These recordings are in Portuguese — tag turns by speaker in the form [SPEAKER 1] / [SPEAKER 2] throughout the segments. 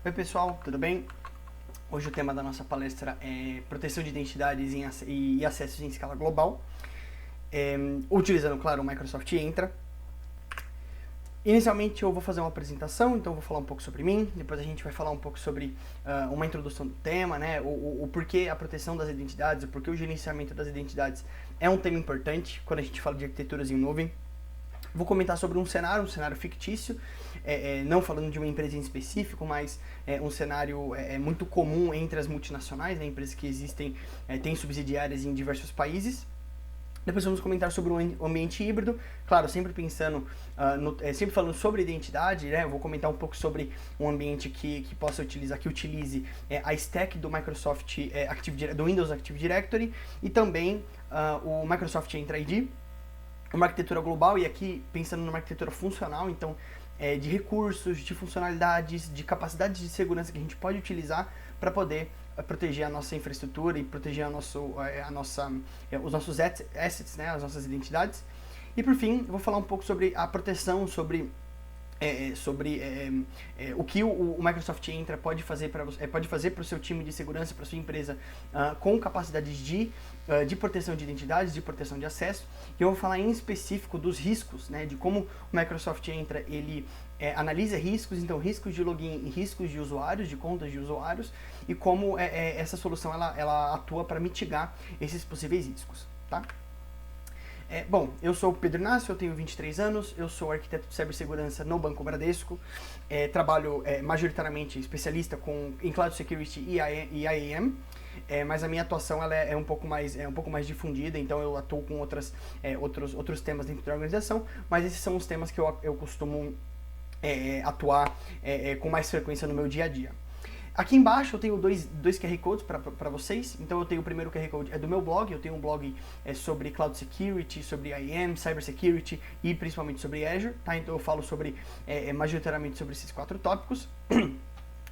[SPEAKER 1] Oi pessoal, tudo bem? Hoje o tema da nossa palestra é proteção de identidades e acessos em escala global, utilizando, claro, o Microsoft Entra. Inicialmente eu vou fazer uma apresentação, então eu vou falar um pouco sobre mim, depois a gente vai falar um pouco sobre uma introdução do tema, né, o porquê a proteção das identidades, o porquê o gerenciamento das identidades é um tema importante quando a gente fala de arquiteturas em nuvem. Vou comentar sobre um cenário fictício, não falando de uma empresa em específico, mas um cenário muito comum entre as multinacionais, né, empresas que existem, têm subsidiárias em diversos países. Depois vamos comentar sobre o ambiente híbrido, claro, sempre pensando, sempre falando sobre identidade, né? Eu vou comentar um pouco sobre um ambiente que possa utilizar, que utilize a stack do Microsoft do Windows Active Directory e também o Microsoft Entra ID, uma arquitetura global, e aqui pensando numa arquitetura funcional, então de recursos, de funcionalidades, de capacidades de segurança que a gente pode utilizar para poder proteger a nossa infraestrutura e proteger os nossos assets, né, as nossas identidades. E por fim, eu vou falar um pouco sobre a proteção, sobre o que o Microsoft Entra pode fazer para o seu time de segurança, para a sua empresa, com capacidades de proteção de identidades, de proteção de acesso. E eu vou falar em específico dos riscos, né, de como o Microsoft Entra ele analisa riscos, então riscos de login e riscos de usuários, de contas de usuários, e como essa solução ela atua para mitigar esses possíveis riscos, tá? Bom, eu sou o Pedro Inácio, eu tenho 23 anos, eu sou arquiteto de cibersegurança no Banco Bradesco, trabalho majoritariamente especialista em Cloud Security e IAM, mas a minha atuação ela é um pouco mais difundida, então eu atuo com outros temas dentro da organização, mas esses são os temas que eu costumo atuar com mais frequência no meu dia a dia. Aqui embaixo eu tenho dois QR Codes para vocês. Então eu tenho o primeiro QR Code é do meu blog. Eu tenho um blog sobre Cloud Security, sobre IAM, Cyber Security e principalmente sobre Azure, tá? Então eu falo majoritariamente sobre esses 4 tópicos.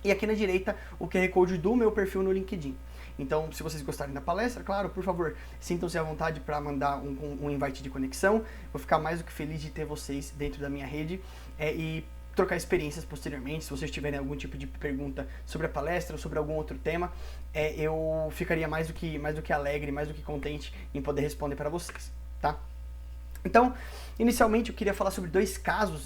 [SPEAKER 1] E aqui na direita o QR Code do meu perfil no LinkedIn. Então, se vocês gostarem da palestra, claro, por favor, sintam-se à vontade para mandar um invite de conexão. Vou ficar mais do que feliz de ter vocês dentro da minha rede e trocar experiências posteriormente. Se vocês tiverem algum tipo de pergunta sobre a palestra ou sobre algum outro tema, eu ficaria mais do que alegre, mais do que contente em poder responder para vocês, tá? Então, inicialmente eu queria falar sobre dois casos,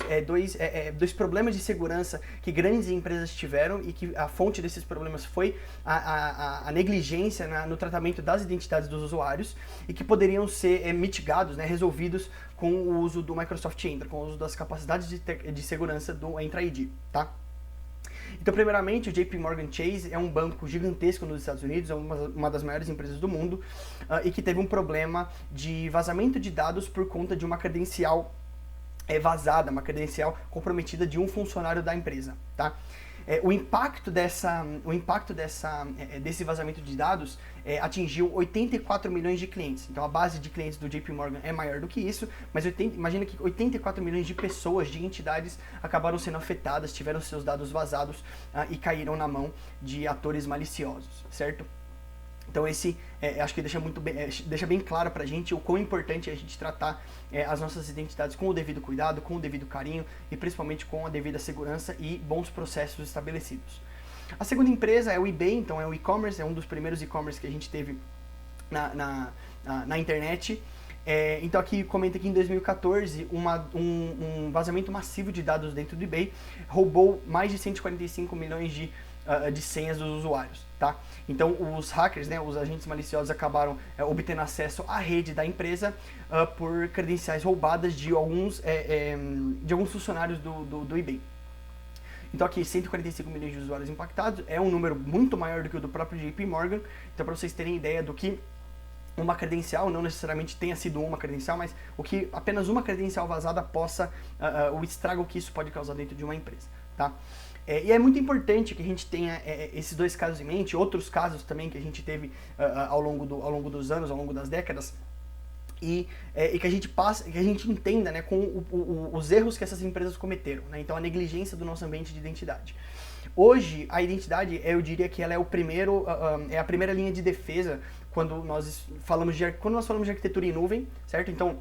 [SPEAKER 1] dois problemas de segurança que grandes empresas tiveram e que a fonte desses problemas foi a negligência no tratamento das identidades dos usuários e que poderiam ser mitigados, né, resolvidos com o uso do Microsoft Entra, com o uso das capacidades de segurança do Entra ID, tá? Então, primeiramente, o JP Morgan Chase é um banco gigantesco nos Estados Unidos, é uma das maiores empresas do mundo, e que teve um problema de vazamento de dados por conta de uma credencial vazada, uma credencial comprometida de um funcionário da empresa, tá? O impacto desse vazamento de dados atingiu 84 milhões de clientes. Então a base de clientes do JP Morgan é maior do que isso, mas imagina que 84 milhões de pessoas, de entidades, acabaram sendo afetadas, tiveram seus dados vazados e caíram na mão de atores maliciosos, certo? Então acho que deixa bem claro pra gente o quão importante é a gente tratar as nossas identidades com o devido cuidado, com o devido carinho e principalmente com a devida segurança e bons processos estabelecidos. A segunda empresa é o eBay, então é o e-commerce, é um dos primeiros e-commerce que a gente teve na internet. Então aqui comenta que em 2014 um vazamento massivo de dados dentro do eBay roubou mais de 145 milhões de senhas dos usuários, tá? Então os hackers, né, os agentes maliciosos acabaram obtendo acesso à rede da empresa por credenciais roubadas de alguns funcionários do eBay. Então aqui 145 milhões de usuários impactados, é um número muito maior do que o do próprio JP Morgan. Então para vocês terem ideia do que uma credencial, não necessariamente tenha sido uma credencial, mas o que apenas uma credencial vazada o estrago que isso pode causar dentro de uma empresa, tá? E é muito importante que a gente tenha esses dois casos em mente, outros casos também que a gente teve ao longo dos anos, ao longo das décadas, e que a gente entenda, né, com os erros que essas empresas cometeram, né? Então a negligência do nosso ambiente de identidade. Hoje a identidade, eu diria que ela é a primeira linha de defesa quando nós falamos de arquitetura em nuvem, certo? Então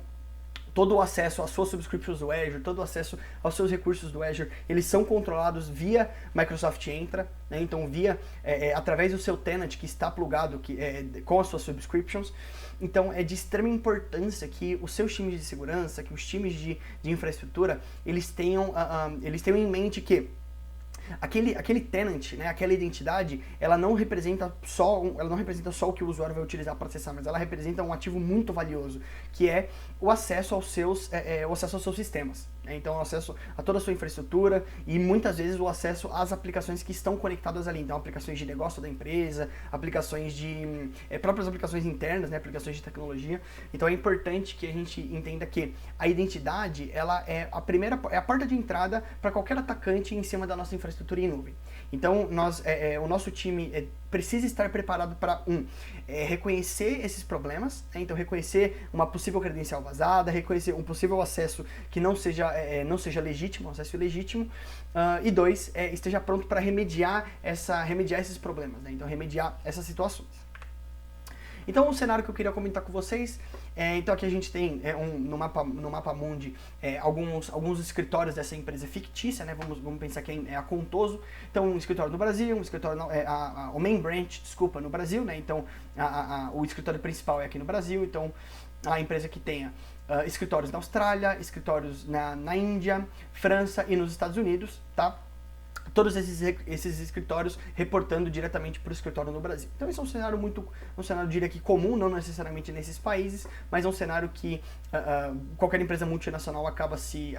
[SPEAKER 1] todo o acesso às suas subscriptions do Azure, todo o acesso aos seus recursos do Azure, eles são controlados via Microsoft Entra, né? Então através do seu tenant que está plugado com as suas subscriptions. Então é de extrema importância que os seus times de segurança, que os times de infraestrutura, eles tenham em mente que aquele tenant, né, aquela identidade, ela não representa só o que o usuário vai utilizar para acessar, mas ela representa um ativo muito valioso, que é o acesso aos seus sistemas. Então, o acesso a toda a sua infraestrutura e muitas vezes o acesso às aplicações que estão conectadas ali. Então, aplicações de negócio da empresa, próprias aplicações internas, né, aplicações de tecnologia. Então, é importante que a gente entenda que a identidade, ela é a porta de entrada para qualquer atacante em cima da nossa infraestrutura em nuvem. Então, o nosso time precisa estar preparado para, reconhecer esses problemas, né? Então reconhecer uma possível credencial vazada, reconhecer um possível acesso que não seja legítimo, um acesso ilegítimo, e 2, esteja pronto para remediar esses problemas, né? Então remediar essas situações. Então, o cenário que eu queria comentar com vocês, então aqui a gente tem no mapa mundi alguns escritórios dessa empresa fictícia, né? Vamos pensar que é a Contoso. Então, um escritório no Brasil, o main branch, desculpa, no Brasil, né? Então, o escritório principal é aqui no Brasil. Então, a empresa que tenha escritórios na Austrália, escritórios na Índia, França e nos Estados Unidos, tá? Todos esses escritórios reportando diretamente para o escritório no Brasil. Então esse é um cenário eu diria que comum, não necessariamente nesses países, mas é um cenário que qualquer empresa multinacional acaba se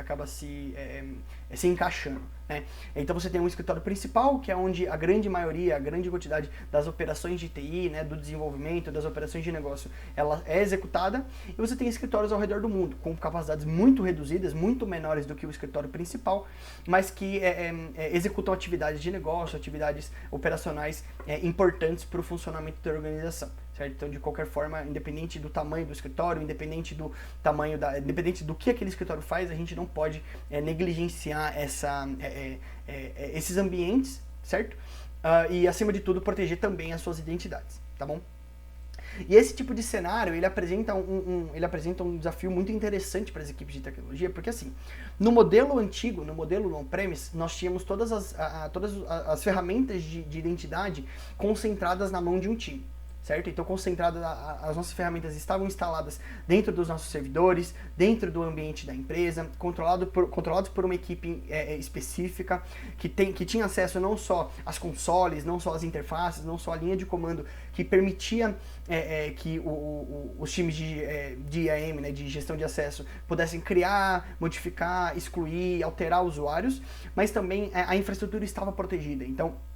[SPEAKER 1] encaixando, né? Então você tem um escritório principal, que é onde a grande quantidade das operações de TI, né, do desenvolvimento, das operações de negócio, ela é executada, e você tem escritórios ao redor do mundo, com capacidades muito reduzidas, muito menores do que o escritório principal, mas que executam atividades de negócio, atividades operacionais importantes para o funcionamento da organização. Certo? Então, de qualquer forma, independente do tamanho do escritório, independente do que aquele escritório faz, a gente não pode negligenciar esses ambientes, certo? E, acima de tudo, proteger também as suas identidades, tá bom? E esse tipo de cenário, ele apresenta um desafio muito interessante para as equipes de tecnologia, porque assim, no modelo antigo, no modelo on-premise, nós tínhamos todas as ferramentas de identidade concentradas na mão de um time. Certo? Então, as nossas ferramentas estavam instaladas dentro dos nossos servidores, dentro do ambiente da empresa, controlados por uma equipe específica, que tinha acesso não só às consoles, não só às interfaces, não só à linha de comando, que permitia que os times de IAM, né, de gestão de acesso, pudessem criar, modificar, excluir, alterar usuários, mas também a infraestrutura estava protegida. Então,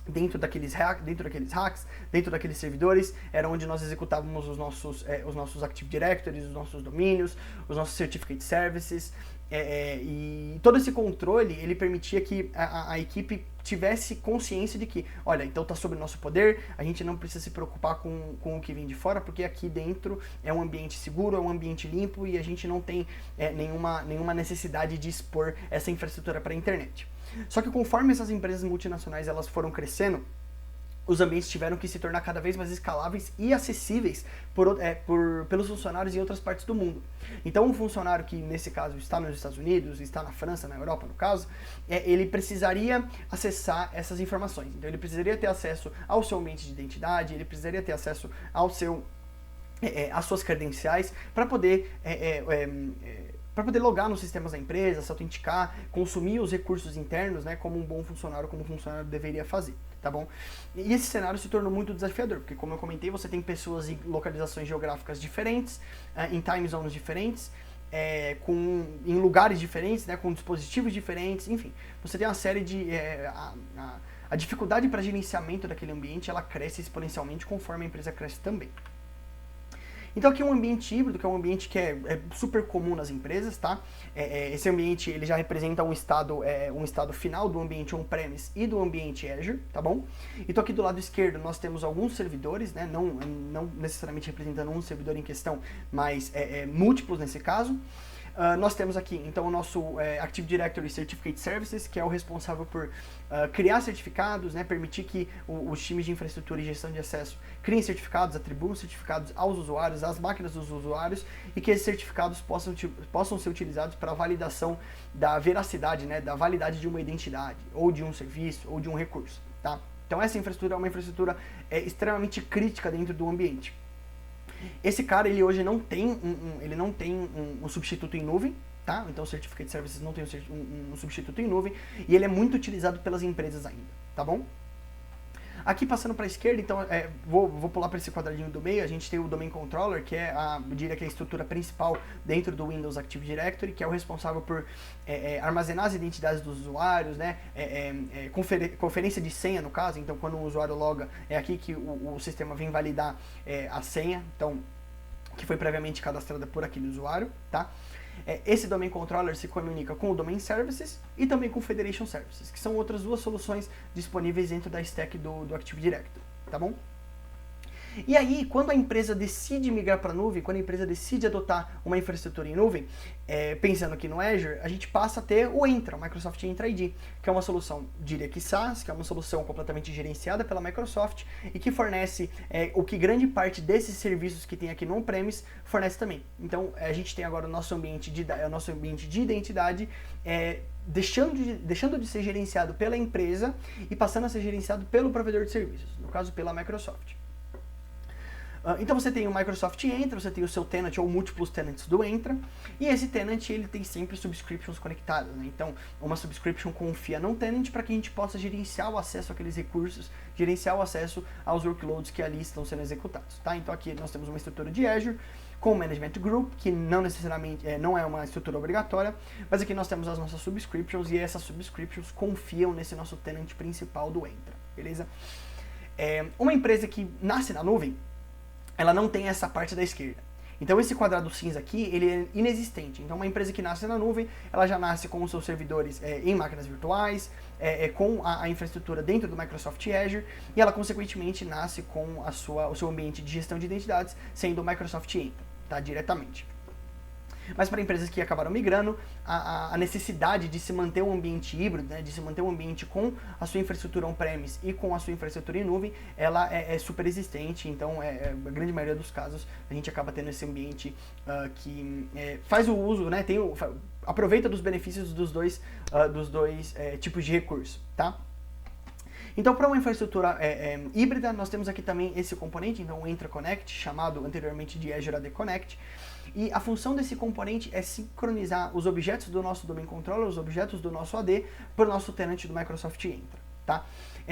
[SPEAKER 1] dentro daqueles hacks, dentro daqueles servidores, era onde nós executávamos os nossos Active Directories, os nossos domínios, os nossos Certificate Services, e todo esse controle, ele permitia que a equipe tivesse consciência de que, olha, então está sob o nosso poder, a gente não precisa se preocupar com o que vem de fora, porque aqui dentro é um ambiente seguro, é um ambiente limpo, e a gente não tem nenhuma necessidade de expor essa infraestrutura para a internet. Só que conforme essas empresas multinacionais elas foram crescendo, os ambientes tiveram que se tornar cada vez mais escaláveis e acessíveis pelos funcionários em outras partes do mundo. Então, um funcionário que, nesse caso, está nos Estados Unidos, está na França, na Europa, no caso, ele precisaria acessar essas informações. Então, ele precisaria ter acesso ao seu ambiente de identidade, ele precisaria ter acesso às suas credenciais para poder logar nos sistemas da empresa, se autenticar, consumir os recursos internos, né, como um bom funcionário, como um funcionário deveria fazer, tá bom? E esse cenário se tornou muito desafiador, porque, como eu comentei, você tem pessoas em localizações geográficas diferentes, em time zones diferentes, em lugares diferentes, né, com dispositivos diferentes, enfim. Você tem uma série de... a dificuldade para gerenciamento daquele ambiente, ela cresce exponencialmente conforme a empresa cresce também. Então aqui é um ambiente híbrido, que é um ambiente que é super comum nas empresas, tá? Esse ambiente ele já representa um estado final do ambiente on-premise e do ambiente Azure, tá bom? Então aqui do lado esquerdo nós temos alguns servidores, né? Não necessariamente representando um servidor em questão, mas múltiplos nesse caso. Nós temos aqui, então, o nosso Active Directory Certificate Services, que é o responsável por criar certificados, né, permitir que os times de infraestrutura e gestão de acesso criem certificados, atribuam certificados aos usuários, às máquinas dos usuários, e que esses certificados possam ser utilizados para a validação da veracidade, né, da validade de uma identidade, ou de um serviço, ou de um recurso. Tá? Então essa infraestrutura é uma infraestrutura extremamente crítica dentro do ambiente. Esse cara, ele hoje não tem um substituto em nuvem, tá? Então o Certificate Services não tem um substituto em nuvem, e ele é muito utilizado pelas empresas ainda, tá bom? Aqui passando para a esquerda, então, vou pular para esse quadradinho do meio, a gente tem o Domain Controller, que é eu diria que é a estrutura principal dentro do Windows Active Directory, que é o responsável por armazenar as identidades dos usuários, né, conferência de senha no caso, então quando o usuário loga, é aqui que o sistema vem validar a senha, então, que foi previamente cadastrada por aquele usuário, tá? Esse Domain Controller se comunica com o Domain Services e também com o Federation Services, que são outras duas soluções disponíveis dentro da stack do Active Directory, tá bom? E aí, quando a empresa decide migrar para a nuvem, quando a empresa decide adotar uma infraestrutura em nuvem, pensando aqui no Azure, a gente passa a ter o Entra, o Microsoft Entra ID, que é uma solução, diria que SaaS, que é uma solução completamente gerenciada pela Microsoft e que fornece o que grande parte desses serviços que tem aqui no on-premise fornece também. Então, a gente tem agora o nosso ambiente de identidade deixando de ser gerenciado pela empresa e passando a ser gerenciado pelo provedor de serviços, no caso pela Microsoft. Então você tem o Microsoft Entra, você tem o seu tenant ou múltiplos tenants do Entra, e esse tenant ele tem sempre subscriptions conectadas, né? Então uma subscription confia num tenant para que a gente possa gerenciar o acesso àqueles recursos, gerenciar o acesso aos workloads que ali estão sendo executados, tá? Então aqui nós temos uma estrutura de Azure com o Management Group, que não necessariamente não é uma estrutura obrigatória, mas aqui nós temos as nossas subscriptions e essas subscriptions confiam nesse nosso tenant principal do Entra, beleza? Uma empresa que nasce na nuvem, ela não tem essa parte da esquerda. Então esse quadrado cinza aqui, ele é inexistente. Então uma empresa que nasce na nuvem, ela já nasce com os seus servidores em máquinas virtuais, com a infraestrutura dentro do Microsoft Azure, e ela consequentemente nasce com o seu ambiente de gestão de identidades sendo o Microsoft Entra, tá? Diretamente. Mas para empresas que acabaram migrando, a necessidade de se manter um ambiente híbrido, né, de se manter um ambiente com a sua infraestrutura on-premise e com a sua infraestrutura em nuvem, ela é super existente. Então, a grande maioria dos casos, a gente acaba tendo esse ambiente que faz o uso, né, aproveita dos benefícios dos dois tipos de recurso, tá? Então, para uma infraestrutura híbrida, nós temos aqui também esse componente, então o Entra Connect, chamado anteriormente de Azure AD Connect, e a função desse componente é sincronizar os objetos do nosso Domain Controller, os objetos do nosso AD, para o nosso tenant do Microsoft Entra, tá?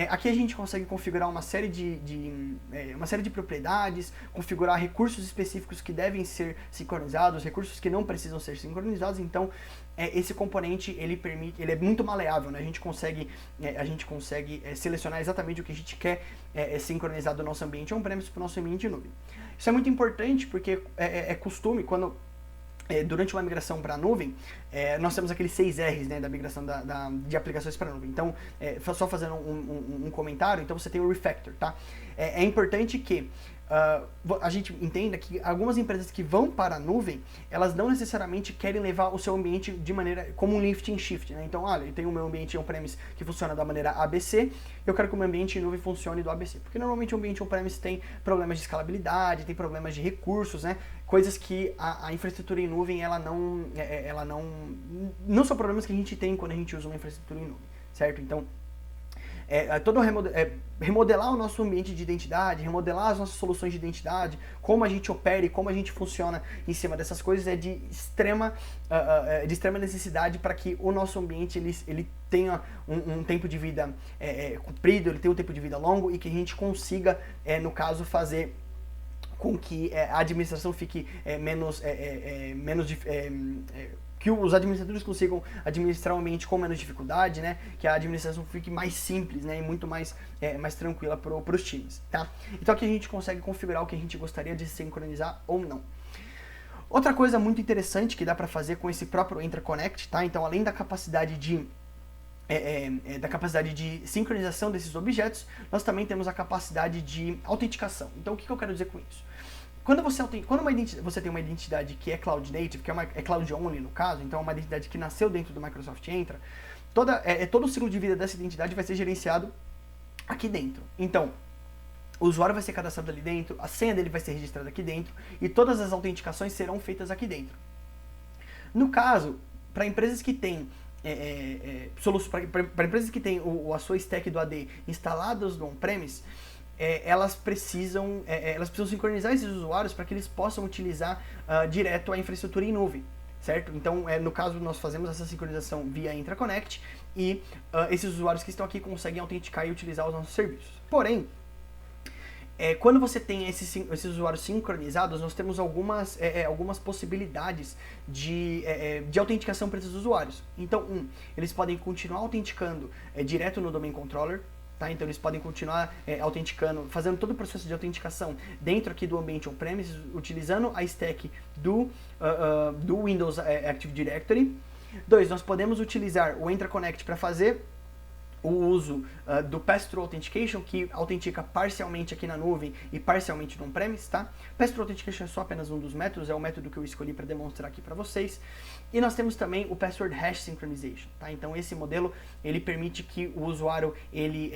[SPEAKER 1] Aqui a gente consegue configurar uma série de propriedades, configurar recursos específicos que devem ser sincronizados, recursos que não precisam ser sincronizados. Então, esse componente ele é muito maleável, né? A gente consegue selecionar exatamente o que a gente quer sincronizar do nosso ambiente on-premise para o nosso ambiente em nuvem. Isso é muito importante porque é costume quando durante uma migração para a nuvem, nós temos aqueles 6 R's, né, da migração de aplicações para a nuvem. Então, só fazendo um comentário, então você tem o refactor, tá? É importante que a gente entenda que algumas empresas que vão para a nuvem, elas não necessariamente querem levar o seu ambiente de maneira como um lift and shift, né? Então, olha, eu tenho o meu ambiente on-premise que funciona da maneira ABC, eu quero que o meu ambiente em nuvem funcione do ABC. Porque normalmente o ambiente on-premise tem problemas de escalabilidade, tem problemas de recursos, né? Coisas que a infraestrutura em nuvem, ela não são problemas que a gente tem quando a gente usa uma infraestrutura em nuvem, certo? Então, remodelar o nosso ambiente de identidade, remodelar as nossas soluções de identidade, como a gente opera e como a gente funciona em cima dessas coisas é de extrema necessidade para que o nosso ambiente ele tenha um tempo de vida comprido, ele tenha um tempo de vida longo e que a gente consiga, no caso, fazer com que a administração fique que os administradores consigam administrar o ambiente com menos dificuldade, né? Que a administração fique mais simples, né? E muito mais tranquila para os times, tá? Então aqui a gente consegue configurar o que a gente gostaria de sincronizar ou não. Outra coisa muito interessante que dá para fazer com esse próprio Entra Connect, tá? Então além da capacidade de sincronização desses objetos, nós também temos a capacidade de autenticação. Então o que eu quero dizer com isso? quando você tem uma identidade que é Cloud Native, que é Cloud Only no caso, então é uma identidade que nasceu dentro do Microsoft Entra, todo o ciclo de vida dessa identidade vai ser gerenciado aqui dentro. Então, o usuário vai ser cadastrado ali dentro, a senha dele vai ser registrada aqui dentro e todas as autenticações serão feitas aqui dentro. No caso, para empresas que têm para empresas que têm a sua stack do AD instaladas no on-premise, elas precisam sincronizar esses usuários para que eles possam utilizar direto a infraestrutura em nuvem, certo? Então, no caso, nós fazemos essa sincronização via IntraConnect e esses usuários que estão aqui conseguem autenticar e utilizar os nossos serviços. Porém, quando você tem esses usuários sincronizados, nós temos algumas possibilidades de autenticação para esses usuários. Então, eles podem continuar autenticando direto no Domain Controller, tá? Então eles podem continuar autenticando, fazendo todo o processo de autenticação dentro aqui do ambiente on-premise, utilizando a stack do Windows Active Directory. 2, nós podemos utilizar o IntraConnect para fazer o uso do Pass-Through Authentication, que autentica parcialmente aqui na nuvem e parcialmente no on-premise, tá? Pass-Through Authentication é só apenas um dos métodos, é o método que eu escolhi para demonstrar aqui para vocês. E nós temos também o Password Hash Synchronization, tá? Então esse modelo, ele permite que o usuário, ele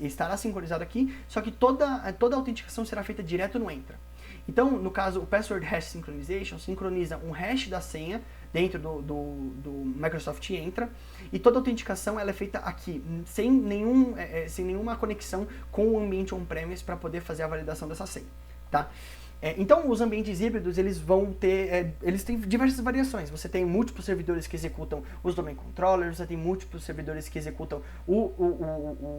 [SPEAKER 1] estará sincronizado aqui, só que toda a autenticação será feita direto no Entra. Então, no caso, o Password Hash Synchronization sincroniza um hash da senha dentro do Microsoft Entra, e toda a autenticação ela é feita aqui, sem nenhuma conexão com o ambiente on-premise para poder fazer a validação dessa senha, tá? Então, os ambientes híbridos, eles têm diversas variações. Você tem múltiplos servidores que executam os domain controllers, você tem múltiplos servidores que executam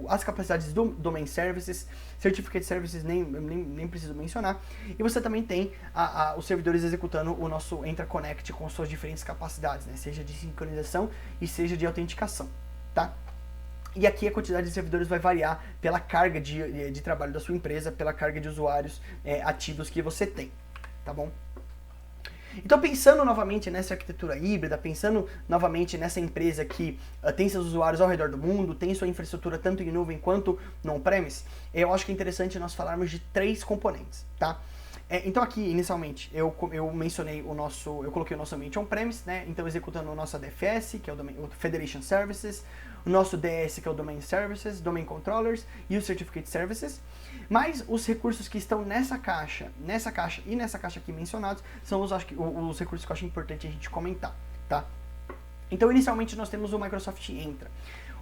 [SPEAKER 1] as capacidades do domain services, certificate services nem preciso mencionar, e você também tem os servidores executando o nosso IntraConnect com suas diferentes capacidades, né? Seja de sincronização e seja de autenticação, tá? E aqui a quantidade de servidores vai variar pela carga de trabalho da sua empresa, pela carga de usuários ativos que você tem, tá bom? Então, pensando novamente nessa arquitetura híbrida, pensando novamente nessa empresa que tem seus usuários ao redor do mundo, tem sua infraestrutura tanto em nuvem quanto no on-premise, eu acho que é interessante nós falarmos de 3 componentes, tá? Então aqui, inicialmente, eu mencionei eu coloquei o nosso ambiente on-premise, né? Então executando o nosso ADFS, que é o Federation Services, o nosso DS, que é o Domain Services, Domain Controllers e o Certificate Services. Mas os recursos que estão nessa caixa e nessa caixa aqui mencionados são os recursos que eu acho importante a gente comentar, tá? Então, inicialmente, nós temos o Microsoft Entra.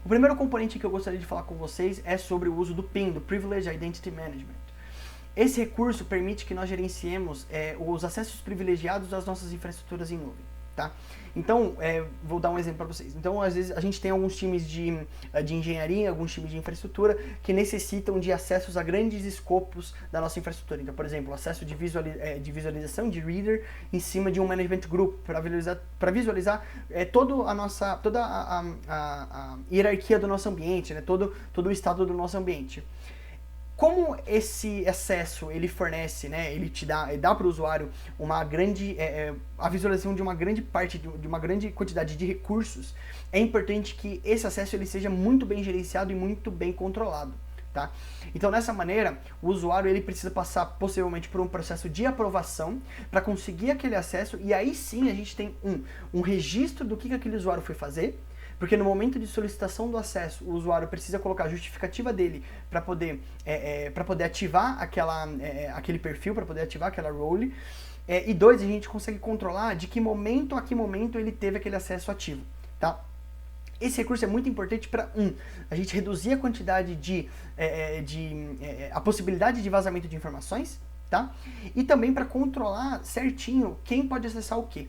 [SPEAKER 1] O primeiro componente que eu gostaria de falar com vocês é sobre o uso do PIM, do Privileged Identity Management. Esse recurso permite que nós gerenciemos os acessos privilegiados das nossas infraestruturas em nuvem, tá? Então, vou dar um exemplo para vocês. Então, às vezes, a gente tem alguns times de engenharia, alguns times de infraestrutura que necessitam de acessos a grandes escopos da nossa infraestrutura. Então, por exemplo, acesso de visualização de reader em cima de um management group para visualizar toda a hierarquia do nosso ambiente, né? todo o estado do nosso ambiente. Como esse acesso ele fornece, né, ele dá para o usuário a visualização de uma grande parte, de uma grande quantidade de recursos, é importante que esse acesso ele seja muito bem gerenciado e muito bem controlado, tá? Então, dessa maneira, o usuário ele precisa passar possivelmente por um processo de aprovação para conseguir aquele acesso, e aí sim a gente tem um registro do que aquele usuário foi fazer. Porque no momento de solicitação do acesso, o usuário precisa colocar a justificativa dele para poder ativar aquele perfil, para poder ativar aquela role. E 2, a gente consegue controlar de que momento a que momento ele teve aquele acesso ativo, tá? Esse recurso é muito importante para, a gente reduzir a quantidade a possibilidade de vazamento de informações, tá? E também para controlar certinho quem pode acessar o quê.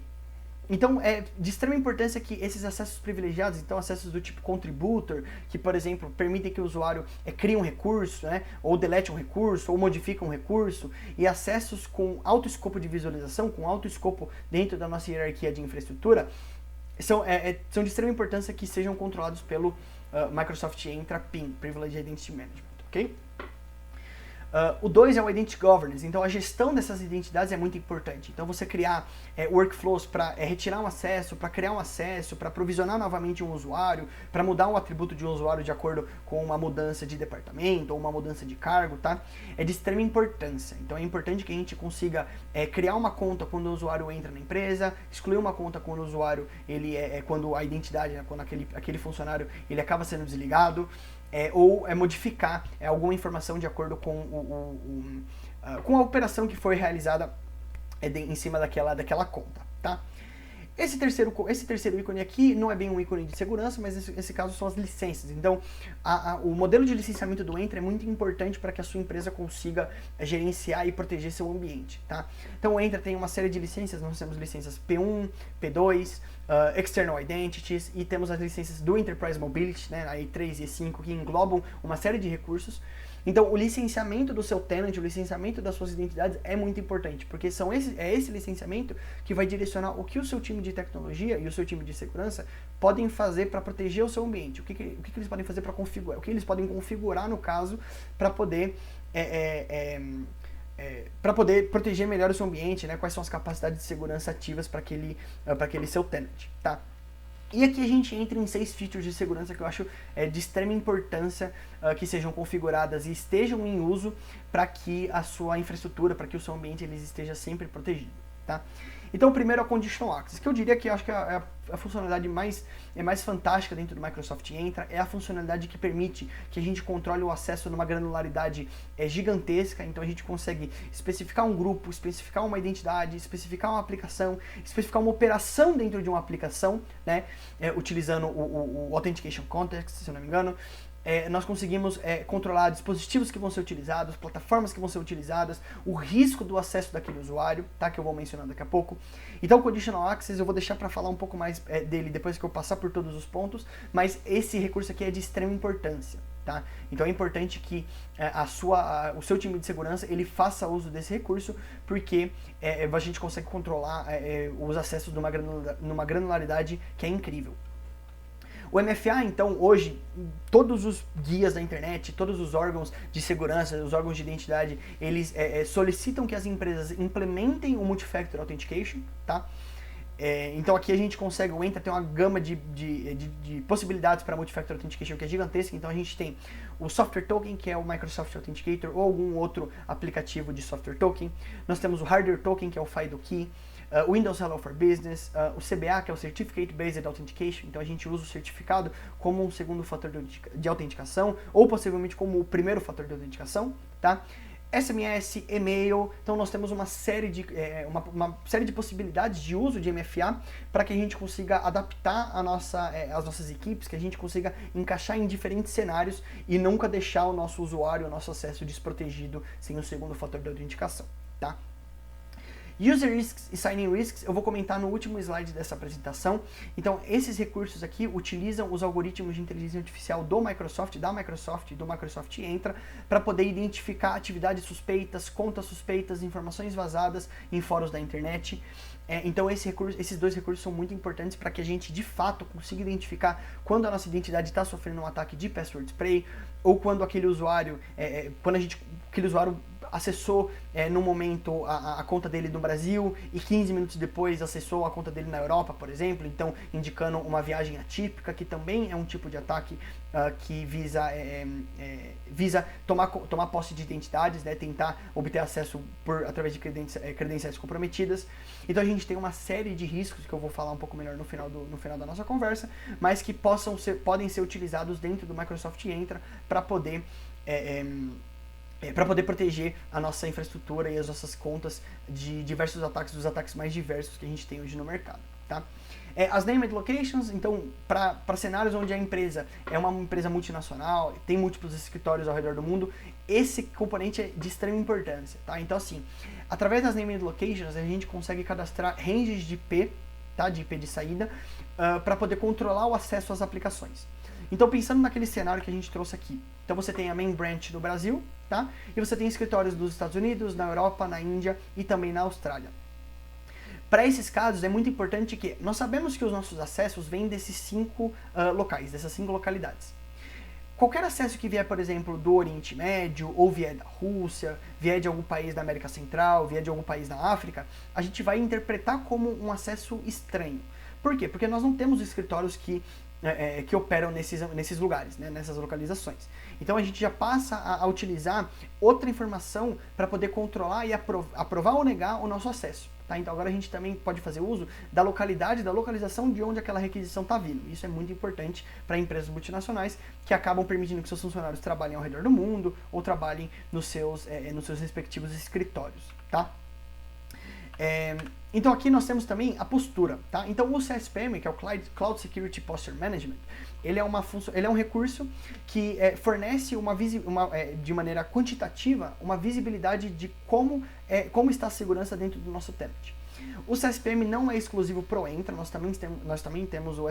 [SPEAKER 1] Então, é de extrema importância que esses acessos privilegiados, então acessos do tipo contributor, que, por exemplo, permitem que o usuário crie um recurso, né, ou delete um recurso, ou modifique um recurso, e acessos com alto escopo de visualização, com alto escopo dentro da nossa hierarquia de infraestrutura, são de extrema importância que sejam controlados pelo Microsoft Entra PIM, Privileged Identity Management, ok? O 2 é o Identity Governance, então a gestão dessas identidades é muito importante. Então você criar workflows para retirar um acesso, para criar um acesso, para provisionar novamente um usuário, para mudar um atributo de um usuário de acordo com uma mudança de departamento ou uma mudança de cargo, tá? É de extrema importância. Então é importante que a gente consiga criar uma conta quando o usuário entra na empresa, excluir uma conta quando o usuário, quando a identidade, né, quando aquele funcionário ele acaba sendo desligado. Ou modificar alguma informação de acordo com com a operação que foi realizada em cima daquela conta, tá? Esse terceiro ícone aqui não é bem um ícone de segurança, mas esse caso são as licenças. Então, o modelo de licenciamento do Entra é muito importante para que a sua empresa consiga gerenciar e proteger seu ambiente, tá? Então, o Entra tem uma série de licenças, nós temos licenças P1, P2, External Identities, e temos as licenças do Enterprise Mobility, né, a E3 e E5, que englobam uma série de recursos. Então, o licenciamento do seu tenant, o licenciamento das suas identidades é muito importante, porque é esse licenciamento que vai direcionar o que o seu time de tecnologia e o seu time de segurança podem fazer para proteger o seu ambiente, o que eles podem fazer para configurar, o que eles podem configurar no caso para poder proteger melhor o seu ambiente, né? Quais são as capacidades de segurança ativas para aquele seu tenant, tá? E aqui a gente entra em 6 features de segurança que eu acho de extrema importância que sejam configuradas e estejam em uso para que a sua infraestrutura, para que o seu ambiente ele esteja sempre protegido, tá? Então o primeiro é o Conditional Access, que eu diria que eu acho que é a funcionalidade mais fantástica dentro do Microsoft Entra, é a funcionalidade que permite que a gente controle o acesso numa granularidade gigantesca. Então a gente consegue especificar um grupo, especificar uma identidade, especificar uma aplicação, especificar uma operação dentro de uma aplicação, né, utilizando o Authentication Context, se eu não me engano. Nós conseguimos controlar dispositivos que vão ser utilizados, plataformas que vão ser utilizadas, o risco do acesso daquele usuário, tá, que eu vou mencionar daqui a pouco. Então o Conditional Access eu vou deixar para falar um pouco mais dele depois que eu passar por todos os pontos, mas esse recurso aqui é de extrema importância, tá? Então é importante que o seu time de segurança ele faça uso desse recurso, porque a gente consegue controlar os acessos numa granularidade que é incrível. O MFA, então, hoje, todos os guias da internet, todos os órgãos de segurança, os órgãos de identidade, eles solicitam que as empresas implementem o Multi-Factor Authentication, tá? Então aqui a gente consegue, o Entra tem uma gama de possibilidades para Multi-Factor Authentication que é gigantesca. Então a gente tem o Software Token, que é o Microsoft Authenticator, ou algum outro aplicativo de Software Token. Nós temos o Hardware Token, que é o FIDO Key. O Windows Hello for Business, o CBA, que é o Certificate Based Authentication, então a gente usa o certificado como um segundo fator de autenticação, ou possivelmente como o primeiro fator de autenticação, tá? SMS, e-mail, então nós temos uma série de possibilidades de uso de MFA para que a gente consiga adaptar as nossas equipes, que a gente consiga encaixar em diferentes cenários e nunca deixar o nosso usuário, o nosso acesso desprotegido sem o segundo fator de autenticação, tá? User Risks e Signing Risks, eu vou comentar no último slide dessa apresentação. Então, esses recursos aqui utilizam os algoritmos de inteligência artificial da Microsoft e do Microsoft Entra para poder identificar atividades suspeitas, contas suspeitas, informações vazadas em fóruns da internet. Então, esses dois recursos são muito importantes para que a gente, de fato, consiga identificar quando a nossa identidade está sofrendo um ataque de password spray ou quando aquele usuário, aquele usuário acessou no momento a conta dele no Brasil e 15 minutos depois acessou a conta dele na Europa, por exemplo, então indicando uma viagem atípica, que também é um tipo de ataque que visa tomar posse de identidades, né, tentar obter acesso através de credenciais comprometidas. Então a gente tem uma série de riscos que eu vou falar um pouco melhor no final da nossa conversa, mas que podem ser utilizados dentro do Microsoft Entra para poder proteger a nossa infraestrutura e as nossas contas de diversos ataques, dos ataques mais diversos que a gente tem hoje no mercado, tá? As Named Locations, então, para cenários onde a empresa é uma empresa multinacional, tem múltiplos escritórios ao redor do mundo, esse componente é de extrema importância, tá? Então, assim, através das Named Locations, a gente consegue cadastrar ranges de IP, tá? De IP de saída, para poder controlar o acesso às aplicações. Então, pensando naquele cenário que a gente trouxe aqui, então você tem a main branch no Brasil, tá? E você tem escritórios dos Estados Unidos, na Europa, na Índia e também na Austrália. Para esses casos é muito importante que nós sabemos que os nossos acessos vêm desses 5 locais, dessas 5 localidades. qualquer acesso que vier, por exemplo, do Oriente Médio, ou vier da Rússia, vier de algum país da América Central, vier de algum país da África, a gente vai interpretar como um acesso estranho. Por quê? Porque nós não temos escritórios que operam nesses lugares, né, nessas localizações. Então a gente já passa a utilizar outra informação para poder controlar e aprovar ou negar o nosso acesso. Tá? Então agora a gente também pode fazer uso da localidade, da localização de onde aquela requisição está vindo. Isso é muito importante para empresas multinacionais que acabam permitindo que seus funcionários trabalhem ao redor do mundo ou trabalhem nos seus respectivos escritórios. Tá? Então aqui nós temos também a postura, tá? Então o CSPM, que é o Cloud Security Posture Management, ele é um recurso que fornece de maneira quantitativa uma visibilidade de como está a segurança dentro do nosso tenant. O CSPM não é exclusivo para o Entra, nós também temos o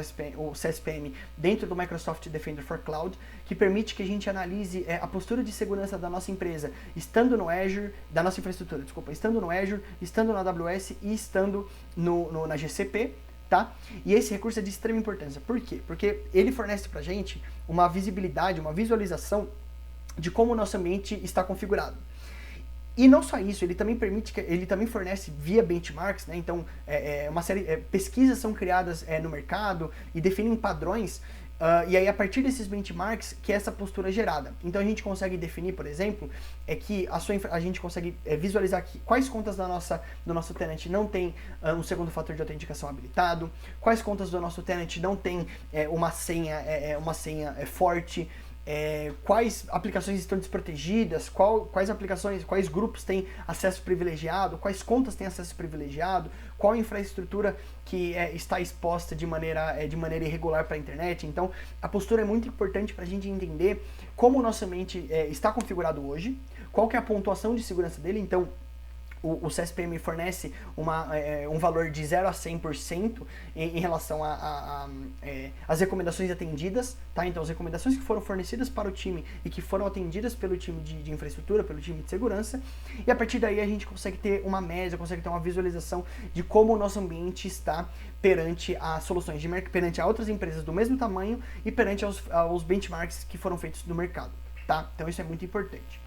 [SPEAKER 1] CSPM dentro do Microsoft Defender for Cloud, que permite que a gente analise a postura de segurança da nossa empresa, estando no Azure, da nossa infraestrutura, estando no Azure, estando na AWS e estando na GCP, tá? E esse recurso é de extrema importância. Por quê? Porque ele fornece para a gente uma visibilidade, uma visualização de como o nosso ambiente está configurado. E não só isso, ele também fornece via benchmarks, né? Então uma série pesquisas são criadas no mercado e definem padrões, e aí a partir desses benchmarks que essa postura é gerada. Então a gente consegue definir, por exemplo, que a gente consegue visualizar que quais contas do nosso tenant não tem um segundo fator de autenticação habilitado, quais contas do nosso tenant não tem uma senha forte, quais aplicações estão desprotegidas, quais grupos têm acesso privilegiado, quais contas têm acesso privilegiado, qual infraestrutura que está exposta de maneira irregular para a internet. Então, a postura é muito importante para a gente entender como o nosso ambiente está configurado hoje, qual que é a pontuação de segurança dele. Então, o CSPM fornece um valor de 0 a 100% em relação às recomendações atendidas, tá? Então, as recomendações que foram fornecidas para o time e que foram atendidas pelo time de infraestrutura, pelo time de segurança, e a partir daí a gente consegue ter uma média, consegue ter uma visualização de como o nosso ambiente está perante as soluções de mercado, perante a outras empresas do mesmo tamanho e perante aos benchmarks que foram feitos no mercado, tá? Então, isso é muito importante.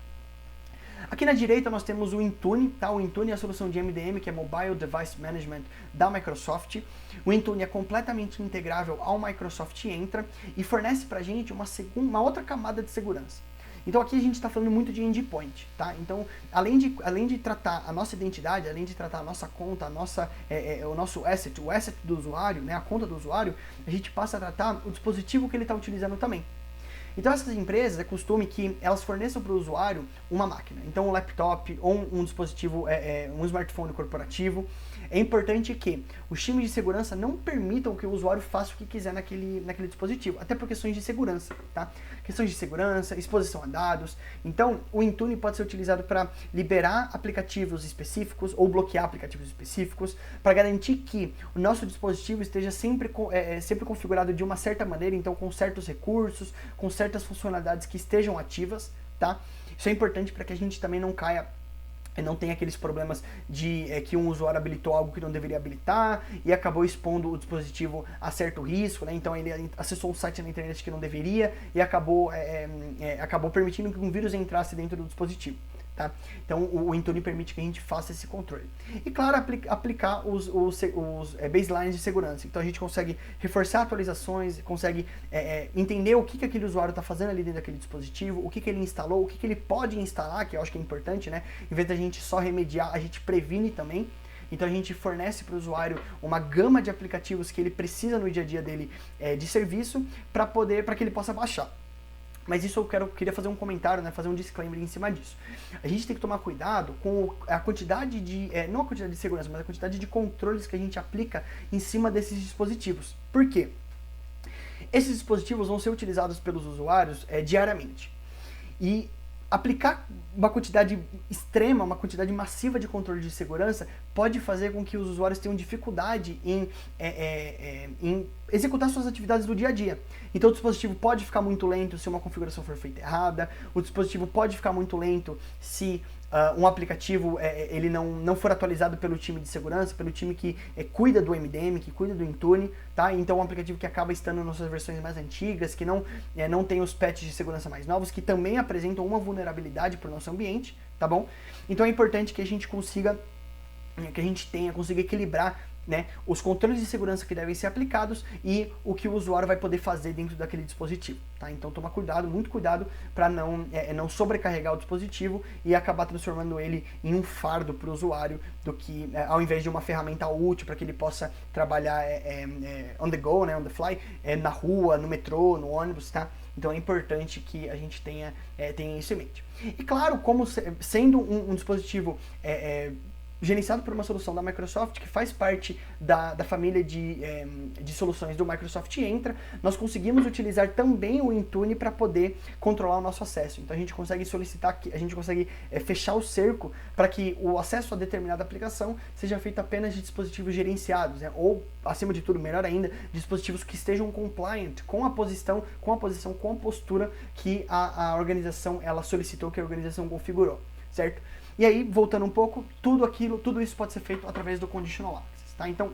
[SPEAKER 1] Aqui na direita nós temos o Intune, tá? O Intune é a solução de MDM, que é Mobile Device Management da Microsoft. O Intune é completamente integrável ao Microsoft Entra e fornece pra gente uma outra camada de segurança. Então aqui a gente está falando muito de endpoint, tá? Então, além de tratar a nossa identidade, além de tratar a nossa conta, o nosso asset, o asset do usuário, né, a conta do usuário, a gente passa a tratar o dispositivo que ele está utilizando também. Então essas empresas, é costume que elas forneçam para o usuário uma máquina, então um laptop ou um dispositivo, um smartphone corporativo. É importante que os times de segurança não permitam que o usuário faça o que quiser naquele dispositivo, até por questões de segurança, tá? Questões de segurança, exposição a dados. Então, o Intune pode ser utilizado para liberar aplicativos específicos ou bloquear aplicativos específicos, para garantir que o nosso dispositivo esteja sempre configurado de uma certa maneira, então com certos recursos, com certas funcionalidades que estejam ativas, tá? Isso é importante para que a gente também não tenha aqueles problemas de que um usuário habilitou algo que não deveria habilitar e acabou expondo o dispositivo a certo risco, né? Então ele acessou um site na internet que não deveria e acabou permitindo que um vírus entrasse dentro do dispositivo. Tá? Então o Intune permite que a gente faça esse controle. E claro, aplicar os baselines de segurança. Então a gente consegue reforçar atualizações, consegue entender o que aquele usuário está fazendo ali dentro daquele dispositivo, o que ele instalou, o que ele pode instalar, que eu acho que é importante, né? Em vez da gente só remediar, a gente previne também. Então a gente fornece para o usuário uma gama de aplicativos que ele precisa no dia a dia dele de serviço para que ele possa baixar. Mas isso eu queria fazer um comentário, né, fazer um disclaimer em cima disso. A gente tem que tomar cuidado com a quantidade não a quantidade de segurança, mas a quantidade de controles que a gente aplica em cima desses dispositivos. Por quê? Esses dispositivos vão ser utilizados pelos usuários diariamente. E aplicar uma quantidade extrema, uma quantidade massiva de controle de segurança pode fazer com que os usuários tenham dificuldade em executar suas atividades do dia a dia. Então o dispositivo pode ficar muito lento se uma configuração for feita errada, o dispositivo pode ficar muito lento se um aplicativo ele não for atualizado pelo time de segurança, pelo time que cuida do MDM, que cuida do Intune, tá? Então um aplicativo que acaba estando nas suas versões mais antigas, que não tem os patches de segurança mais novos, que também apresentam uma vulnerabilidade para o nosso ambiente, tá bom? Então é importante que a gente consiga equilibrar, né, os controles de segurança que devem ser aplicados e o que o usuário vai poder fazer dentro daquele dispositivo, tá? Então toma cuidado, muito cuidado para não sobrecarregar o dispositivo e acabar transformando ele em um fardo para o usuário, do que ao invés de uma ferramenta útil para que ele possa trabalhar on the go, né, on the fly, na rua, no metrô, no ônibus, tá? Então é importante que a gente tenha isso em mente. E claro, como sendo um dispositivo gerenciado por uma solução da Microsoft, que faz parte da família de soluções do Microsoft Entra, nós conseguimos utilizar também o Intune para poder controlar o nosso acesso. Então a gente consegue fechar o cerco para que o acesso a determinada aplicação seja feito apenas de dispositivos gerenciados, né? Ou, acima de tudo, melhor ainda, dispositivos que estejam compliant com a postura que a organização ela solicitou, que a organização configurou, certo? E aí, voltando um pouco, tudo isso pode ser feito através do Conditional Access, tá? Então,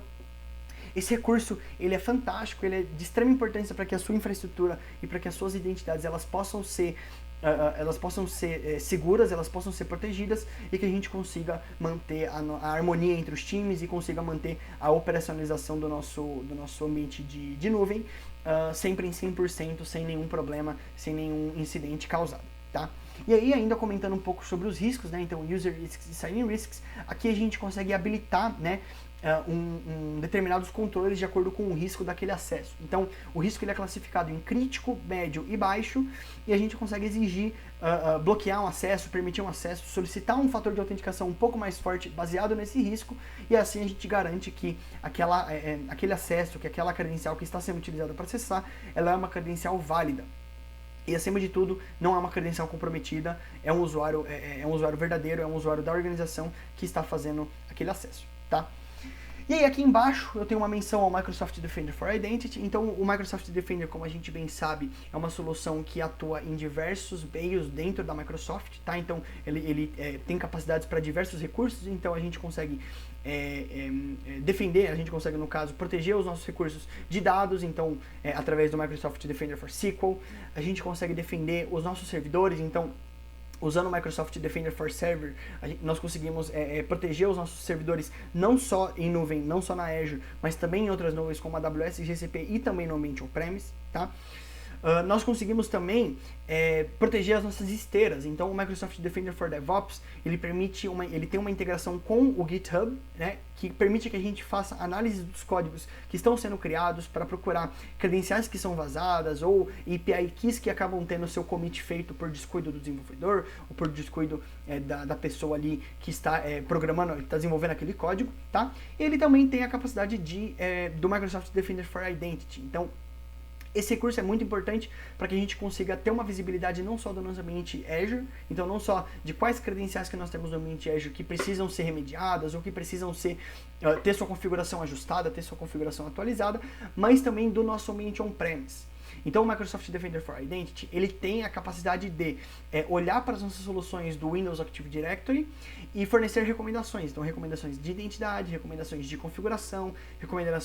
[SPEAKER 1] esse recurso, ele é fantástico, ele é de extrema importância para que a sua infraestrutura e para que as suas identidades, elas possam ser seguras, elas possam ser protegidas e que a gente consiga manter a harmonia entre os times e consiga manter a operacionalização do nosso ambiente de nuvem sempre em 100%, sem nenhum problema, sem nenhum incidente causado, tá? E aí, ainda comentando um pouco sobre os riscos, né? Então, User Risks e Sign-in Risks, aqui a gente consegue habilitar, né, determinados controles de acordo com o risco daquele acesso. Então, o risco ele é classificado em crítico, médio e baixo, e a gente consegue exigir, bloquear um acesso, permitir um acesso, solicitar um fator de autenticação um pouco mais forte baseado nesse risco, e assim a gente garante que aquele acesso, que aquela credencial que está sendo utilizada para acessar, ela é uma credencial válida. E, acima de tudo, não é uma credencial comprometida, é um usuário verdadeiro, é um usuário da organização que está fazendo aquele acesso, tá? E aí, aqui embaixo, eu tenho uma menção ao Microsoft Defender for Identity. Então, o Microsoft Defender, como a gente bem sabe, é uma solução que atua em diversos meios dentro da Microsoft, tá? Então, ele tem capacidades para diversos recursos, então a gente consegue defender, a gente consegue, no caso, proteger os nossos recursos de dados, então, através do Microsoft Defender for SQL, a gente consegue defender os nossos servidores, então, usando o Microsoft Defender for Server, nós conseguimos proteger os nossos servidores não só em nuvem, não só na Azure, mas também em outras nuvens como a AWS, GCP e também no ambiente on-premise, tá? Nós conseguimos também proteger as nossas esteiras. Então, o Microsoft Defender for DevOps, ele tem uma integração com o GitHub, né, que permite que a gente faça análise dos códigos que estão sendo criados para procurar credenciais que são vazadas ou API keys que acabam tendo seu commit feito por descuido do desenvolvedor ou por descuido da pessoa ali que está programando, que está desenvolvendo aquele código, tá? E ele também tem a capacidade do Microsoft Defender for Identity. Então, esse recurso é muito importante para que a gente consiga ter uma visibilidade não só do nosso ambiente Azure, então não só de quais credenciais que nós temos no ambiente Azure que precisam ser remediadas ou que precisam ter sua configuração ajustada, ter sua configuração atualizada, mas também do nosso ambiente on-premise. Então o Microsoft Defender for Identity, ele tem a capacidade de olhar para as nossas soluções do Windows Active Directory e fornecer recomendações. Então recomendações de identidade, recomendações de configuração,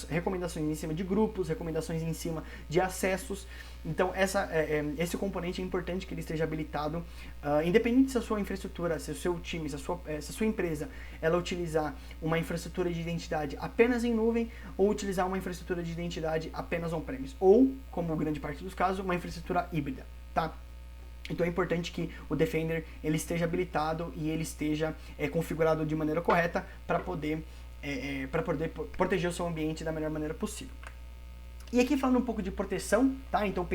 [SPEAKER 1] recomendações em cima de grupos, recomendações em cima de acessos. Então esse componente é importante que ele esteja habilitado, independente se a sua infraestrutura, se o seu time, se a sua empresa, ela utilizar uma infraestrutura de identidade apenas em nuvem ou utilizar uma infraestrutura de identidade apenas on-premise, ou, como grande parte dos casos, uma infraestrutura híbrida, tá? Então é importante que o Defender ele esteja habilitado e ele esteja configurado de maneira correta para poder proteger o seu ambiente da melhor maneira possível. E aqui falando um pouco de proteção, tá? Então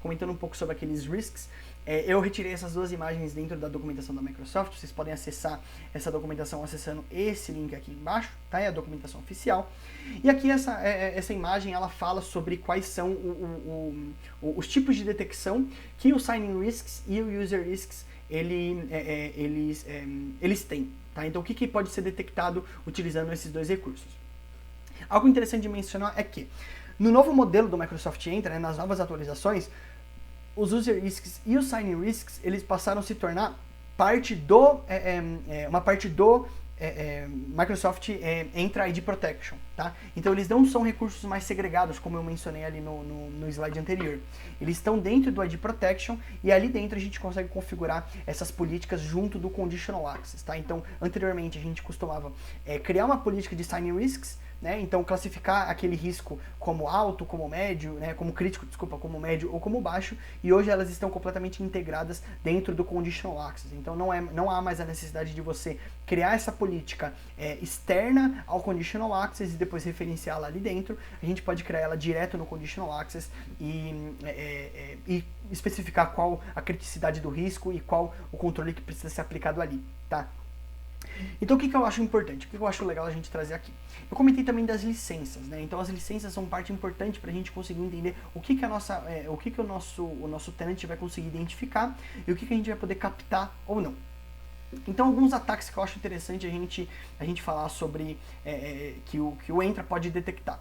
[SPEAKER 1] comentando um pouco sobre aqueles risks, Eu retirei essas duas imagens dentro da documentação da Microsoft, vocês podem acessar essa documentação acessando esse link aqui embaixo, tá? É a documentação oficial. E aqui essa imagem, ela fala sobre quais são os tipos de detecção que o Signing Risks e o User Risks eles têm, tá? Então o que pode ser detectado utilizando esses dois recursos? Algo interessante de mencionar é que no novo modelo do Microsoft Entra, né, nas novas atualizações, os User Risks e os Signing Risks, eles passaram a se tornar parte do, uma parte do Microsoft Entra ID Protection, tá? Então eles não são recursos mais segregados, como eu mencionei ali no slide anterior. Eles estão dentro do ID Protection e ali dentro a gente consegue configurar essas políticas junto do Conditional Access, tá? Então, anteriormente a gente costumava criar uma política de Signing Risks, né? Então classificar aquele risco como alto, como médio, né? Como crítico, desculpa, como médio ou como baixo, e hoje elas estão completamente integradas dentro do Conditional Access. Então não há mais a necessidade de você criar essa política externa ao Conditional Access e depois referenciá-la ali dentro. A gente pode criar ela direto no Conditional Access e especificar qual a criticidade do risco e qual o controle que precisa ser aplicado ali, tá? Então o que eu acho importante, o que eu acho legal a gente trazer aqui? Eu comentei também das licenças, né? Então as licenças são parte importante para a gente conseguir entender o que o nosso tenant vai conseguir identificar e o que a gente vai poder captar ou não. Então alguns ataques que eu acho interessante a gente falar sobre que o Entra pode detectar.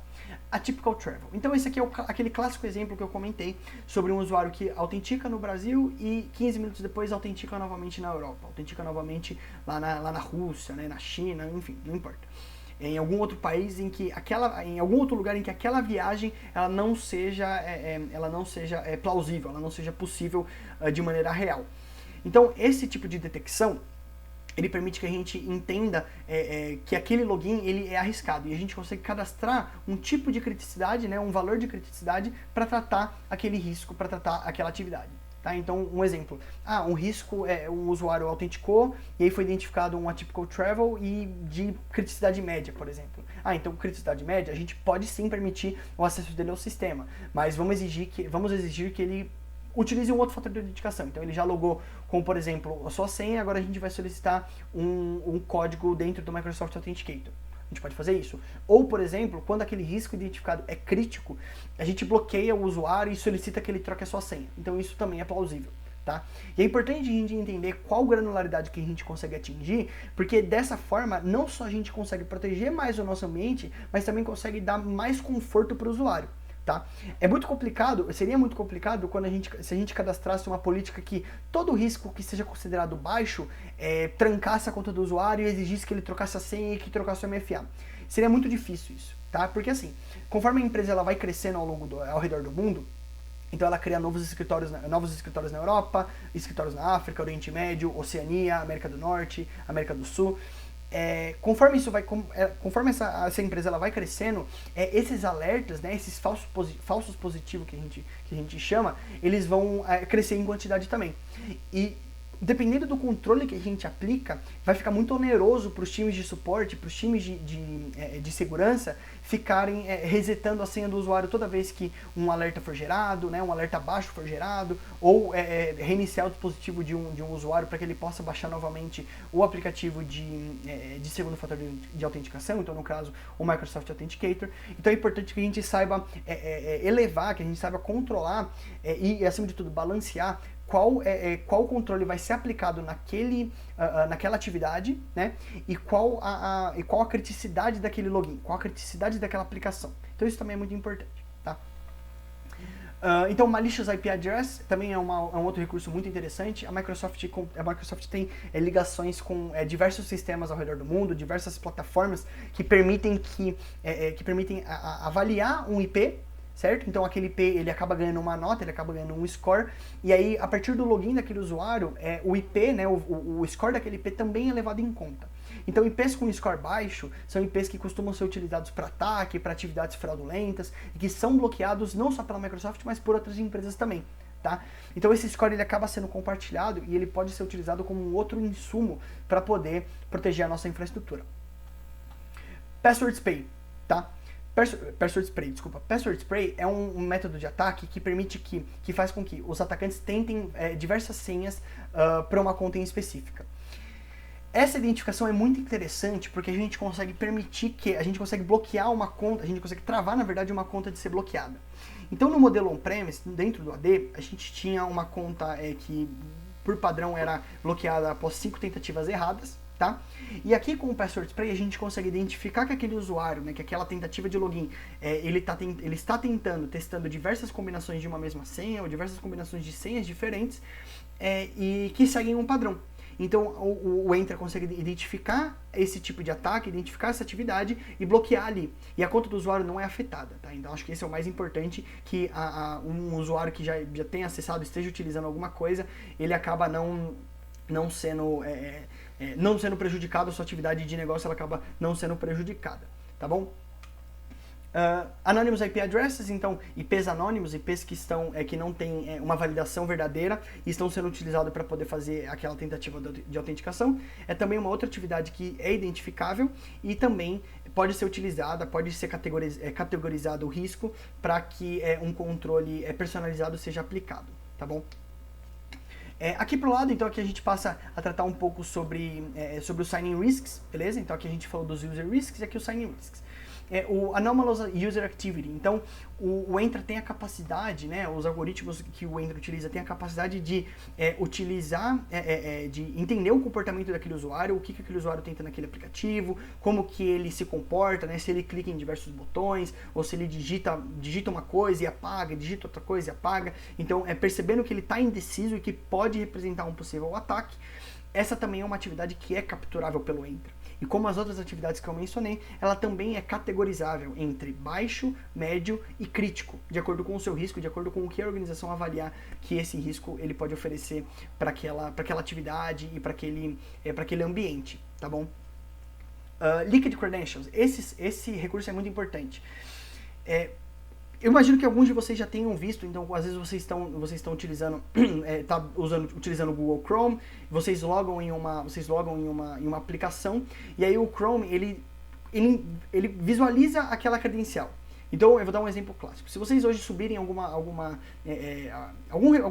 [SPEAKER 1] Atypical Travel. Então esse aqui é aquele clássico exemplo que eu comentei sobre um usuário que autentica no Brasil e 15 minutos depois autentica novamente na Europa, autentica novamente lá na Rússia, né, na China, enfim, não importa. Em algum outro país em algum outro lugar em que aquela viagem ela não seja plausível, ela não seja possível de maneira real. Então esse tipo de detecção ele permite que a gente entenda que aquele login ele é arriscado e a gente consegue cadastrar um tipo de criticidade, né, um valor de criticidade para tratar aquele risco, para tratar aquela atividade. Tá? Então, um exemplo, um risco um usuário autenticou e aí foi identificado um atypical travel e de criticidade média, por exemplo. Então criticidade média, a gente pode sim permitir o acesso dele ao sistema, mas vamos exigir que ele utilize um outro fator de autenticação. Então ele já logou com, por exemplo, a sua senha, agora a gente vai solicitar um código dentro do Microsoft Authenticator. A gente pode fazer isso. Ou, por exemplo, quando aquele risco identificado é crítico, a gente bloqueia o usuário e solicita que ele troque a sua senha. Então isso também é plausível. Tá? E é importante a gente entender qual granularidade que a gente consegue atingir, porque dessa forma não só a gente consegue proteger mais o nosso ambiente, mas também consegue dar mais conforto para o usuário. Tá? É muito complicado, seria muito complicado se a gente cadastrasse uma política que todo risco que seja considerado baixo trancasse a conta do usuário e exigisse que ele trocasse a senha e que trocasse o MFA. Seria muito difícil isso, tá? Porque assim, conforme a empresa ela vai crescendo ao redor do mundo, então ela cria novos escritórios na Europa, escritórios na África, Oriente Médio, Oceania, América do Norte, América do Sul. Conforme essa empresa ela vai crescendo, esses alertas, né, esses falsos positivos que a gente chama, eles vão crescer em quantidade também. E dependendo do controle que a gente aplica, vai ficar muito oneroso para os times de suporte, para os times de segurança, ficarem resetando a senha do usuário toda vez que um alerta for gerado, né, um alerta baixo for gerado, ou reiniciar o dispositivo de um usuário para que ele possa baixar novamente o aplicativo de segundo fator de autenticação, então no caso o Microsoft Authenticator. Então é importante que a gente saiba elevar, que a gente saiba controlar e acima de tudo balancear qual controle vai ser aplicado naquela atividade, né? E qual a criticidade daquele login, qual a criticidade daquela aplicação. Então isso também é muito importante, tá? Então, Malicious IP Address também é um outro recurso muito interessante. A Microsoft tem ligações com diversos sistemas ao redor do mundo, diversas plataformas que permitem avaliar um IP, certo? Então aquele IP ele acaba ganhando uma nota, ele acaba ganhando um score, e aí a partir do login daquele usuário, o IP, né, o score daquele IP também é levado em conta. Então IPs com score baixo são IPs que costumam ser utilizados para ataque, para atividades fraudulentas, e que são bloqueados não só pela Microsoft, mas por outras empresas também. Tá? Então esse score ele acaba sendo compartilhado e ele pode ser utilizado como um outro insumo para poder proteger a nossa infraestrutura. Password Spay, tá? Password Spray, desculpa. Password Spray é um método de ataque que permite que faz com que os atacantes tentem diversas senhas para uma conta em específica. Essa identificação é muito interessante porque a gente consegue a gente consegue bloquear uma conta, a gente consegue travar, na verdade, uma conta de ser bloqueada. Então, no modelo on-premise, dentro do AD, a gente tinha uma conta que, por padrão, era bloqueada após 5 tentativas erradas, tá? E aqui com o Password Spray a gente consegue identificar que aquele usuário, né, que aquela tentativa de login, ele está testando diversas combinações de uma mesma senha ou diversas combinações de senhas diferentes e que seguem um padrão. Então o Entra consegue identificar esse tipo de ataque, identificar essa atividade e bloquear ali. E a conta do usuário não é afetada, tá? Então acho que esse é o mais importante, que um usuário que já tenha acessado, esteja utilizando alguma coisa, ele acaba não sendo prejudicado, a sua atividade de negócio ela acaba não sendo prejudicada, tá bom? Anonymous IP Addresses, então IPs anônimos, IPs que não têm uma validação verdadeira e estão sendo utilizados para poder fazer aquela tentativa de autenticação. É também uma outra atividade que é identificável e também pode ser utilizada, pode ser categorizado o risco para que um controle personalizado seja aplicado, tá bom? Aqui pro lado, então, aqui a gente passa a tratar um pouco sobre os Sign-in Risks, beleza? Então aqui a gente falou dos User Risks e aqui os Sign-in Risks. O Anomalous User Activity. Então, o Entra tem a capacidade, né, os algoritmos que o Entra utiliza tem a capacidade de utilizar, de entender o comportamento daquele usuário, o que aquele usuário tenta naquele aplicativo, como que ele se comporta, né, se ele clica em diversos botões, ou se ele digita uma coisa e apaga, digita outra coisa e apaga. Então, percebendo que ele está indeciso e que pode representar um possível ataque. Essa também é uma atividade que é capturável pelo Entra. E como as outras atividades que eu mencionei, ela também é categorizável entre baixo, médio e crítico, de acordo com o seu risco, de acordo com o que a organização avaliar que esse risco ele pode oferecer para aquela atividade e para aquele ambiente, tá bom? Liquid Credentials, esse recurso é muito importante. Eu imagino que alguns de vocês já tenham visto, então às vezes vocês estão utilizando, utilizando o Google Chrome, vocês logam em uma aplicação e aí o Chrome ele visualiza aquela credencial. Então eu vou dar um exemplo clássico. Se vocês hoje subirem algum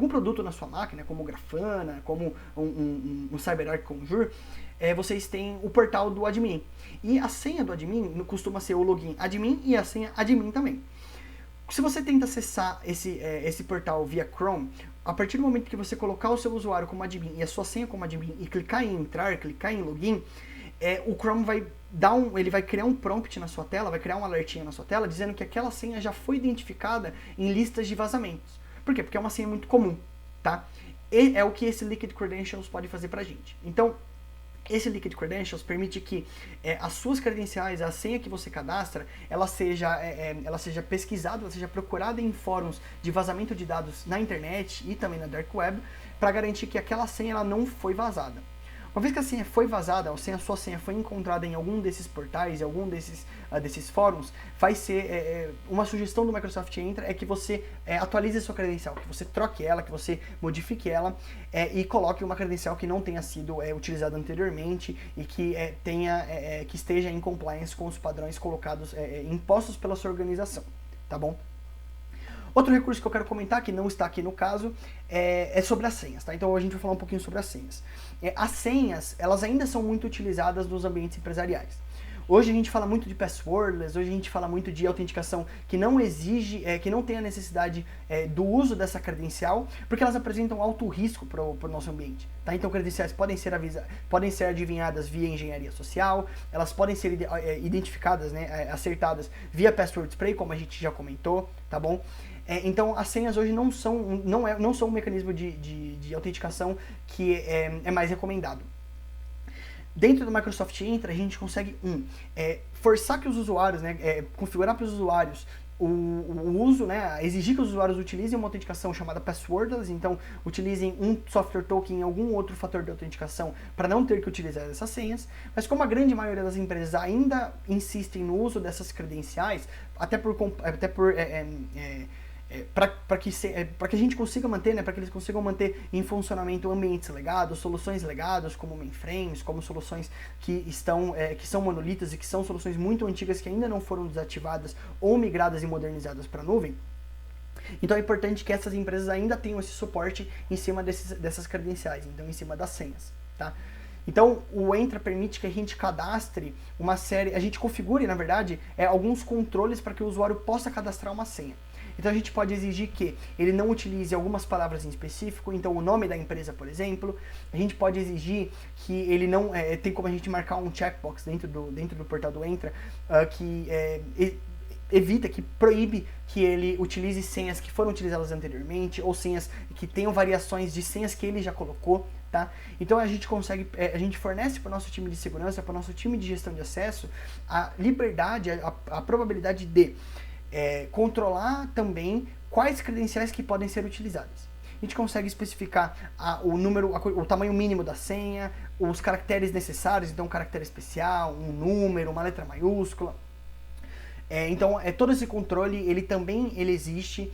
[SPEAKER 1] produto na sua máquina, como Grafana, como um CyberArk Conjure, vocês têm o portal do admin. E a senha do admin costuma ser o login admin e a senha admin também. Se você tenta acessar esse portal via Chrome, a partir do momento que você colocar o seu usuário como admin e a sua senha como admin e clicar em entrar, clicar em login, o Chrome ele vai criar um prompt na sua tela, vai criar um alertinha na sua tela dizendo que aquela senha já foi identificada em listas de vazamentos. Por quê? Porque é uma senha muito comum, tá? E é o que esse Liquid Credentials pode fazer pra gente. Então, esse Liquid Credentials permite que as suas credenciais, a senha que você cadastra, ela seja pesquisada, ela seja procurada em fóruns de vazamento de dados na internet e também na Dark Web, para garantir que aquela senha ela não foi vazada. Uma vez que a senha foi vazada, a sua senha foi encontrada em algum desses portais, em algum desses fóruns, vai ser uma sugestão do Microsoft Entra que você atualize a sua credencial, que você troque ela, que você modifique ela e coloque uma credencial que não tenha sido utilizada anteriormente e que que esteja em compliance com os padrões colocados, impostos pela sua organização, tá bom? Outro recurso que eu quero comentar, que não está aqui no caso, é sobre as senhas, tá? Então a gente vai falar um pouquinho sobre as senhas. As senhas, elas ainda são muito utilizadas nos ambientes empresariais. Hoje a gente fala muito de passwordless, hoje a gente fala muito de autenticação que não exige, que não tem a necessidade do uso dessa credencial, porque elas apresentam alto risco para o nosso ambiente. Tá? Então credenciais podem ser adivinhadas via engenharia social, elas podem ser identificadas, né, acertadas via Password Spray, como a gente já comentou, tá bom? Então as senhas hoje não são um mecanismo de autenticação que é mais recomendado. Dentro do Microsoft Entra, a gente consegue forçar que os usuários, configurar para os usuários o uso, exigir que os usuários utilizem uma autenticação chamada passwordless, então utilizem um software token em algum outro fator de autenticação para não ter que utilizar essas senhas, mas como a grande maioria das empresas ainda insistem no uso dessas credenciais, até por para que a gente consiga manter, né, para que eles consigam manter em funcionamento ambientes legados, soluções legadas como mainframes, como soluções que são monolitas e que são soluções muito antigas que ainda não foram desativadas ou migradas e modernizadas para a nuvem. Então é importante que essas empresas ainda tenham esse suporte em cima dessas credenciais, então em cima das senhas, tá? Então, o Entra permite que a gente cadastre uma série, a gente configure, na verdade, alguns controles para que o usuário possa cadastrar uma senha. Então, a gente pode exigir que ele não utilize algumas palavras em específico, então o nome da empresa, por exemplo. A gente pode exigir que ele não... tem como a gente marcar um checkbox dentro do portal do Entra, que evita, que proíbe que ele utilize senhas que foram utilizadas anteriormente, ou senhas que tenham variações de senhas que ele já colocou. Tá? Então a gente fornece para o nosso time de segurança, para o nosso time de gestão de acesso, a liberdade, a probabilidade de controlar também quais credenciais que podem ser utilizadas. A gente consegue especificar o tamanho mínimo da senha, os caracteres necessários, então um caractere especial, um número, uma letra maiúscula. Então, todo esse controle, ele também existe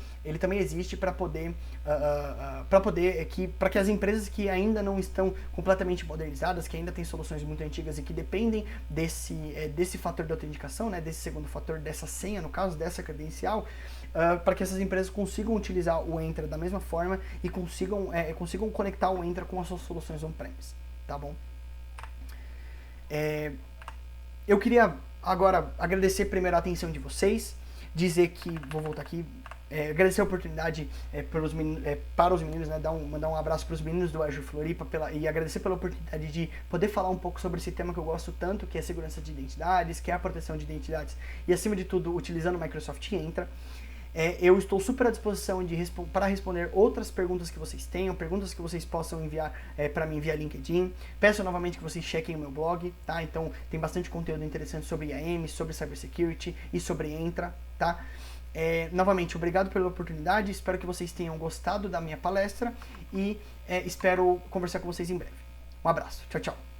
[SPEAKER 1] para que as empresas que ainda não estão completamente modernizadas, que ainda têm soluções muito antigas e que dependem desse fator de autenticação, né, desse segundo fator, dessa senha, no caso, dessa credencial, para que essas empresas consigam utilizar o Entra da mesma forma e consigam conectar o Entra com as suas soluções on-premise, tá bom? Eu queria agora agradecer primeiro a atenção de vocês, dizer que, vou voltar aqui, agradecer a oportunidade para os meninos, né, mandar um abraço para os meninos do Azure Floripa e agradecer pela oportunidade de poder falar um pouco sobre esse tema que eu gosto tanto, que é a segurança de identidades, que é a proteção de identidades e, acima de tudo, utilizando o Microsoft Entra. Eu estou super à disposição para responder outras perguntas que vocês tenham, perguntas que vocês possam enviar para mim via LinkedIn. Peço novamente que vocês chequem o meu blog, tá? Então tem bastante conteúdo interessante sobre IAM, sobre Cybersecurity e sobre Entra, tá? Novamente, obrigado pela oportunidade, espero que vocês tenham gostado da minha palestra e espero conversar com vocês em breve. Um abraço, tchau, tchau.